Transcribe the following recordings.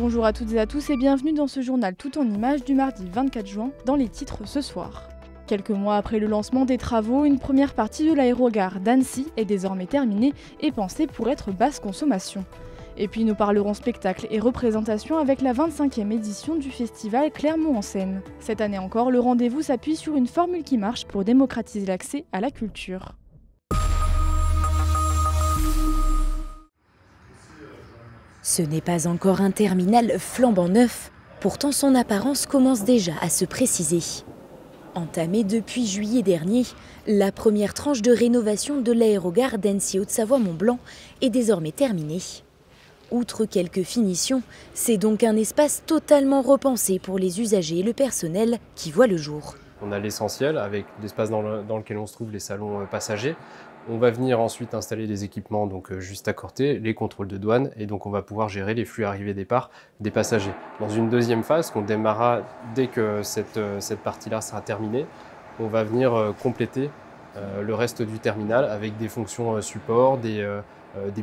Bonjour à toutes et à tous et bienvenue dans ce journal tout en images du mardi 24 juin dans les titres ce soir. Quelques mois après le lancement des travaux, une première partie de l'aérogare d'Annecy est désormais terminée et pensée pour être basse consommation. Et puis nous parlerons spectacle et représentation avec la 25e édition du festival Clermont en Seine. Cette année encore, le rendez-vous s'appuie sur une formule qui marche pour démocratiser l'accès à la culture. Ce n'est pas encore un terminal flambant neuf, pourtant son apparence commence déjà à se préciser. Entamée depuis juillet dernier, la première tranche de rénovation de l'aérogare d'Annecy-Haute-Savoie-Mont-Blanc est désormais terminée. Outre quelques finitions, c'est donc un espace totalement repensé pour les usagers et le personnel qui voit le jour. On a l'essentiel avec l'espace dans lequel on se trouve, les salons passagers. On va venir ensuite installer les équipements donc juste à côté, les contrôles de douane, et donc on va pouvoir gérer les flux arrivée-départ des passagers. Dans une deuxième phase, qu'on démarrera dès que cette partie-là sera terminée, on va venir compléter le reste du terminal avec des fonctions support, des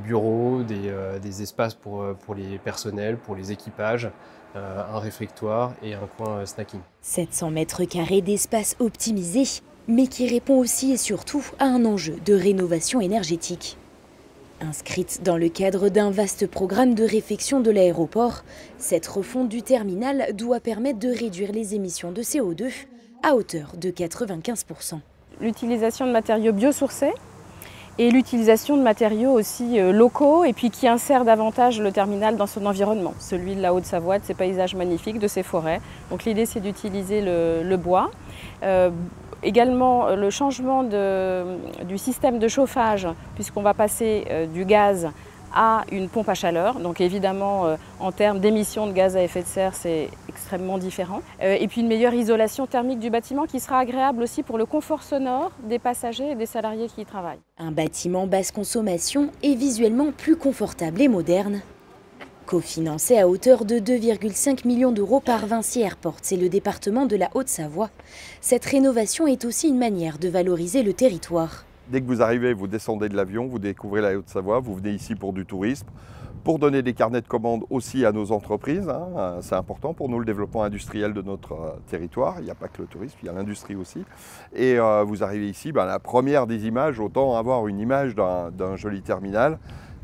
bureaux, des espaces pour les personnels, pour les équipages, un réfectoire et un coin snacking. 700 mètres carrés d'espace optimisé, mais qui répond aussi et surtout à un enjeu de rénovation énergétique. Inscrite dans le cadre d'un vaste programme de réfection de l'aéroport, cette refonte du terminal doit permettre de réduire les émissions de CO2 à hauteur de 95%. L'utilisation de matériaux biosourcés et l'utilisation de matériaux aussi locaux et puis qui insèrent davantage le terminal dans son environnement, celui de la Haute-Savoie, de ses paysages magnifiques, de ses forêts. Donc l'idée c'est d'utiliser le bois. Également le changement du système de chauffage puisqu'on va passer du gaz à une pompe à chaleur. Donc évidemment en termes d'émissions de gaz à effet de serre c'est extrêmement différent. Et puis une meilleure isolation thermique du bâtiment qui sera agréable aussi pour le confort sonore des passagers et des salariés qui y travaillent. Un bâtiment basse consommation et visuellement plus confortable et moderne. Cofinancé à hauteur de 2,5 millions d'euros par Vinci Airports et le département de la Haute-Savoie, cette rénovation est aussi une manière de valoriser le territoire. Dès que vous arrivez, vous descendez de l'avion, vous découvrez la Haute-Savoie, vous venez ici pour du tourisme, pour donner des carnets de commandes aussi à nos entreprises. C'est important pour nous le développement industriel de notre territoire. Il n'y a pas que le tourisme, il y a l'industrie aussi. Et vous arrivez ici, la première des images, autant avoir une image d'un joli terminal.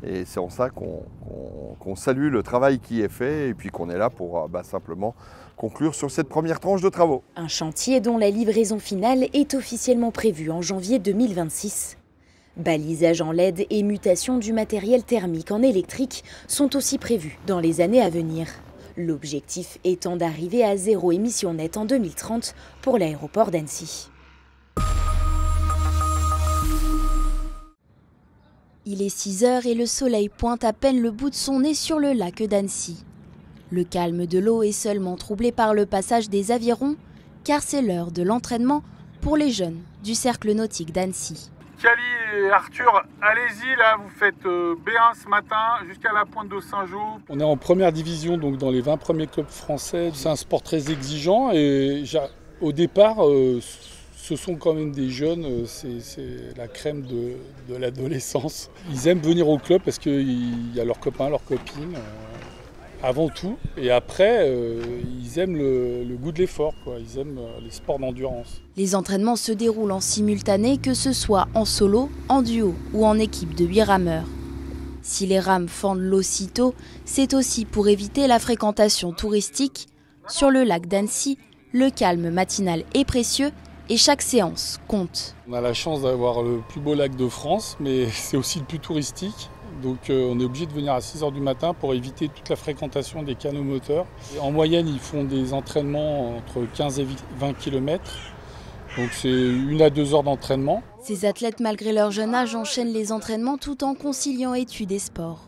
Et c'est en ça qu'on salue le travail qui est fait et puis qu'on est là pour simplement conclure sur cette première tranche de travaux. Un chantier dont la livraison finale est officiellement prévue en janvier 2026. Balisage en LED et mutation du matériel thermique en électrique sont aussi prévus dans les années à venir. L'objectif étant d'arriver à zéro émission nette en 2030 pour l'aéroport d'Annecy. Il est 6 h et le soleil pointe à peine le bout de son nez sur le lac d'Annecy. Le calme de l'eau est seulement troublé par le passage des avirons, car c'est l'heure de l'entraînement pour les jeunes du cercle nautique d'Annecy. Cali et Arthur, allez-y là, vous faites B1 ce matin jusqu'à la pointe de Saint-Jean. On est en première division, donc dans les 20 premiers clubs français. C'est un sport très exigeant et au départ, ce sont quand même des jeunes, c'est la crème de l'adolescence. Ils aiment venir au club parce qu'il y a leurs copains, leurs copines, avant tout. Et après, ils aiment le goût de l'effort, ils aiment les sports d'endurance. Les entraînements se déroulent en simultané, que ce soit en solo, en duo ou en équipe de 8 rameurs. Si les rames fendent l'eau si tôt, c'est aussi pour éviter la fréquentation touristique. Sur le lac d'Annecy, le calme matinal est précieux et chaque séance compte. On a la chance d'avoir le plus beau lac de France, mais c'est aussi le plus touristique. Donc on est obligé de venir à 6 h du matin pour éviter toute la fréquentation des canaux moteurs. Et en moyenne, ils font des entraînements entre 15 et 20 km. Donc c'est 1 à 2 heures d'entraînement. Ces athlètes, malgré leur jeune âge, enchaînent les entraînements tout en conciliant études et sport.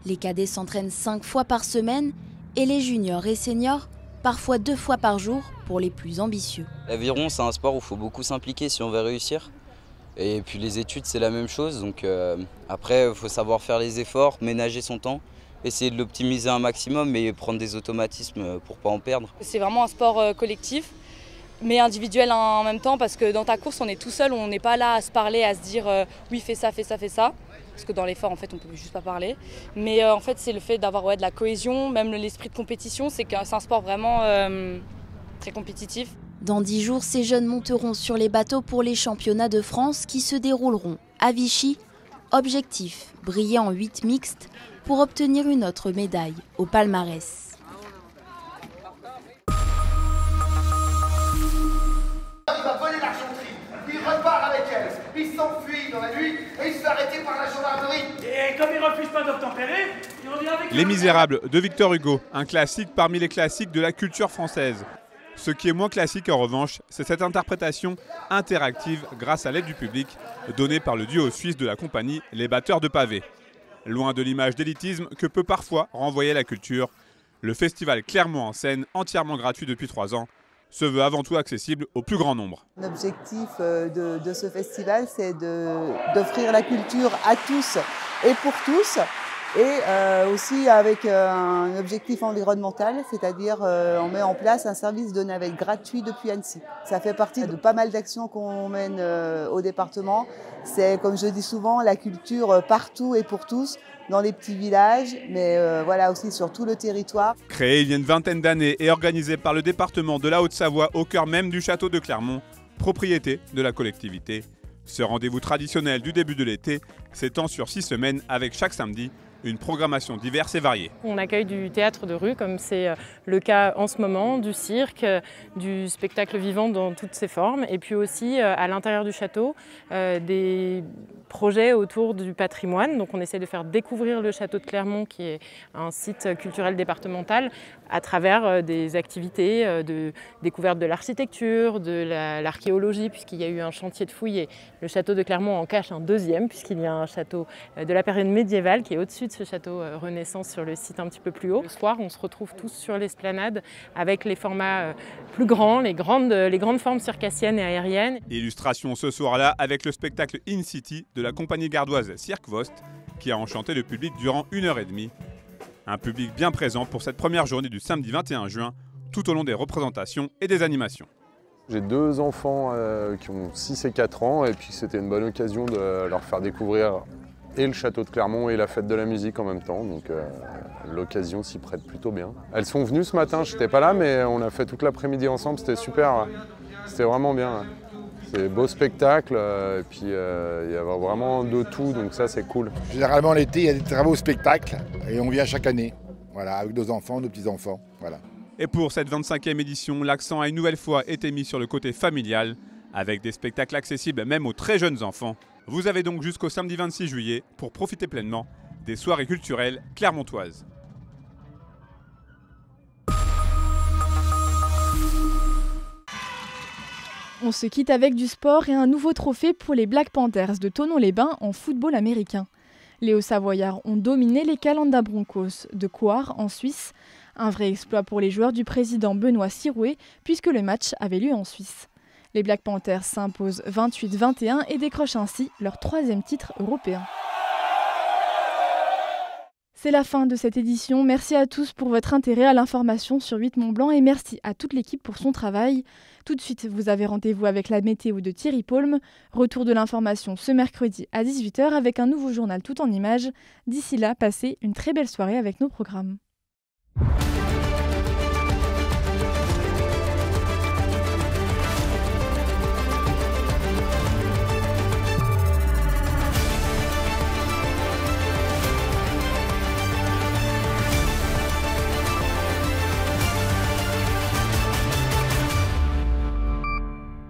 Les cadets s'entraînent 5 fois par semaine et les juniors et seniors parfois 2 fois par jour pour les plus ambitieux. L'aviron, c'est un sport où il faut beaucoup s'impliquer si on veut réussir. Et puis les études, c'est la même chose. Donc après, il faut savoir faire les efforts, ménager son temps, essayer de l'optimiser un maximum, mais prendre des automatismes pour ne pas en perdre. C'est vraiment un sport collectif, mais individuel en même temps, parce que dans ta course, on est tout seul, on n'est pas là à se parler, à se dire oui, fais ça, fais ça, fais ça. parce que dans l'effort, en fait, on ne peut juste pas parler. Mais en fait, c'est le fait d'avoir de la cohésion, même l'esprit de compétition, c'est un sport vraiment très compétitif. Dans 10 jours, ces jeunes monteront sur les bateaux pour les championnats de France qui se dérouleront à Vichy. Objectif, briller en 8 mixtes pour obtenir une autre médaille au palmarès. Il va voler l'argenterie, il repart avec elle, il s'enfuit dans la nuit et il se fait arrêter par la gendarmerie. Et comme il refuse pas d'obtempérer, il revient avec... Les Misérables de Victor Hugo, un classique parmi les classiques de la culture française. Ce qui est moins classique en revanche, c'est cette interprétation interactive grâce à l'aide du public donnée par le duo suisse de la compagnie Les Batteurs de Pavés. Loin de l'image d'élitisme que peut parfois renvoyer la culture, le festival Clermont en scène, entièrement gratuit depuis 3 ans, se veut avant tout accessible au plus grand nombre. L'objectif de ce festival, c'est d'offrir la culture à tous et pour tous, et aussi avec un objectif environnemental, c'est-à-dire on met en place un service de navette gratuit depuis Annecy. Ça fait partie de pas mal d'actions qu'on mène au département. C'est, comme je dis souvent, la culture partout et pour tous, dans les petits villages, mais voilà aussi sur tout le territoire. Créé il y a une vingtaine d'années et organisé par le département de la Haute-Savoie au cœur même du château de Clermont, propriété de la collectivité. Ce rendez-vous traditionnel du début de l'été s'étend sur 6 semaines avec chaque samedi une programmation diverse et variée. On accueille du théâtre de rue, comme c'est le cas en ce moment, du cirque, du spectacle vivant dans toutes ses formes, et puis aussi à l'intérieur du château, des projets autour du patrimoine. Donc on essaie de faire découvrir le château de Clermont, qui est un site culturel départemental, à travers des activités de découverte de l'architecture, de l'archéologie, puisqu'il y a eu un chantier de fouilles, et le château de Clermont en cache un deuxième, puisqu'il y a un château de la période médiévale qui est au-dessus de ce château Renaissance sur le site un petit peu plus haut. Le soir, on se retrouve tous sur l'esplanade avec les formats plus grands, les grandes formes circassiennes et aériennes. Illustration ce soir-là avec le spectacle In City de la compagnie gardoise Cirque Vost qui a enchanté le public durant 1h30. Un public bien présent pour cette première journée du samedi 21 juin, tout au long des représentations et des animations. J'ai 2 enfants qui ont 6 et 4 ans et puis c'était une bonne occasion de leur faire découvrir et le château de Clermont et la fête de la musique en même temps, donc l'occasion s'y prête plutôt bien. Elles sont venues ce matin, je n'étais pas là, mais on a fait toute l'après-midi ensemble, c'était super, c'était vraiment bien. C'est beau spectacle, et puis il y a vraiment de tout, donc ça c'est cool. Généralement l'été, il y a des travaux spectacles et on vient chaque année, voilà, avec nos enfants, nos petits-enfants, voilà. Et pour cette 25e édition, l'accent a une nouvelle fois été mis sur le côté familial, avec des spectacles accessibles même aux très jeunes enfants. Vous avez donc jusqu'au samedi 26 juillet pour profiter pleinement des soirées culturelles clermontoises. On se quitte avec du sport et un nouveau trophée pour les Black Panthers de Thonon-les-Bains en football américain. Les Hauts-Savoyards ont dominé les Calanda Broncos de Coire en Suisse. Un vrai exploit pour les joueurs du président Benoît Sirouet puisque le match avait lieu en Suisse. Les Black Panthers s'imposent 28-21 et décrochent ainsi leur 3e titre européen. C'est la fin de cette édition. Merci à tous pour votre intérêt à l'information sur 8 Mont-Blanc et merci à toute l'équipe pour son travail. Tout de suite, vous avez rendez-vous avec la météo de Thierry Paulme. Retour de l'information ce mercredi à 18h avec un nouveau journal tout en images. D'ici là, passez une très belle soirée avec nos programmes.